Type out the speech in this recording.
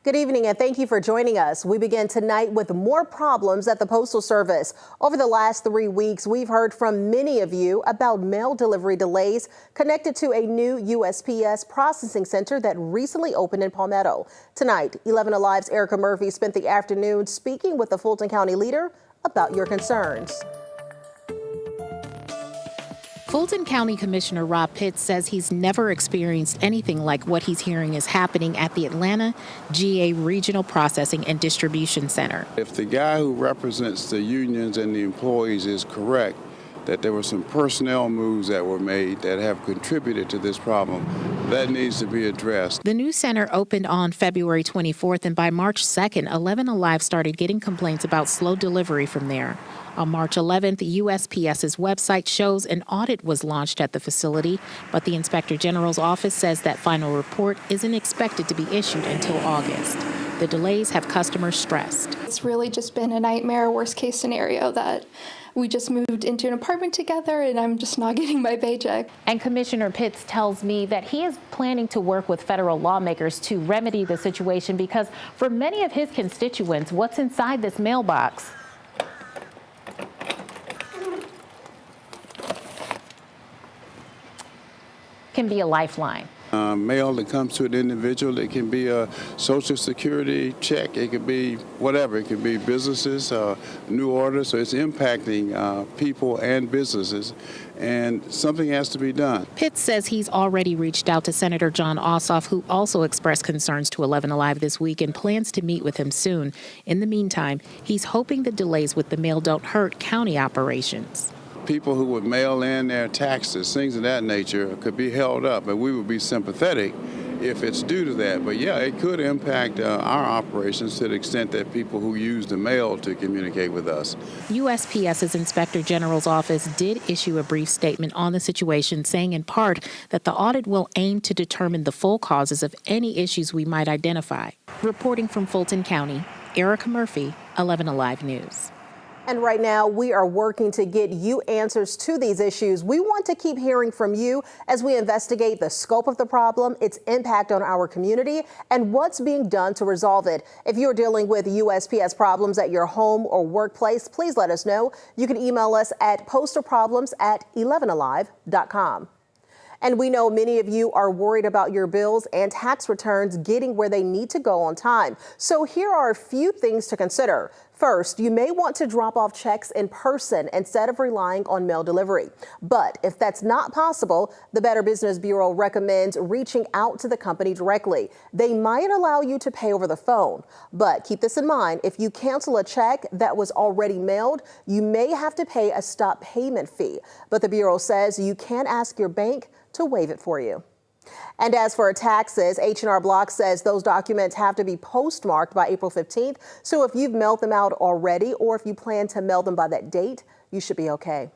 Good evening and thank you for joining us. We begin tonight with more problems at the Postal Service. Over the last 3 weeks, we've heard from many of you about mail delivery delays connected to a new USPS processing center that recently opened in Palmetto. Tonight, 11 Alive's Erica Murphy spent the afternoon speaking with the Fulton County leader about your concerns. Fulton County Commissioner Rob Pitts says he's never experienced anything like what he's hearing is happening at the Atlanta GA Regional Processing and Distribution Center. If the guy who represents the unions and the employees is correct, that there were some personnel moves that were made that have contributed to this problem, that needs to be addressed. The new center opened on February 24th, and by March 2nd, 11 Alive started getting complaints about slow delivery from there. On March 11th, the USPS's website shows an audit was launched at the facility, but the Inspector General's office says that final report isn't expected to be issued until August. The delays have customers stressed. It's really just been a nightmare, worst case scenario that we just moved into an apartment together and I'm just not getting my paycheck. And Commissioner Pitts tells me that he is planning to work with federal lawmakers to remedy the situation because for many of his constituents, what's inside this mailbox can be a lifeline. Mail that comes to an individual, it can be a Social Security check, it could be whatever, it could be businesses, new orders, so it's impacting people and businesses, and something has to be done. Pitts says he's already reached out to Senator John Ossoff, who also expressed concerns to 11 Alive this week and plans to meet with him soon. In the meantime, he's hoping the delays with the mail don't hurt county operations. People who would mail in their taxes, things of that nature, could be held up, and we would be sympathetic if it's due to that. But yeah, it could impact our operations to the extent that people who use the mail to communicate with us. USPS's Inspector General's office did issue a brief statement on the situation, saying in part that the audit will aim to determine the full causes of any issues we might identify. Reporting from Fulton County, Erica Murphy, 11 Alive News. And right now, we are working to get you answers to these issues. We want to keep hearing from you as we investigate the scope of the problem, its impact on our community, and what's being done to resolve it. If you're dealing with USPS problems at your home or workplace, please let us know. You can email us at postalproblems@11alive.com. And we know many of you are worried about your bills and tax returns getting where they need to go on time. So here are a few things to consider. First, you may want to drop off checks in person instead of relying on mail delivery. But if that's not possible, the Better Business Bureau recommends reaching out to the company directly. They might allow you to pay over the phone. But keep this in mind, if you cancel a check that was already mailed, you may have to pay a stop payment fee. But the Bureau says you can ask your bank to waive it for you. And as for taxes, H&R Block says those documents have to be postmarked by April 15th. So if you've mailed them out already or if you plan to mail them by that date, you should be okay.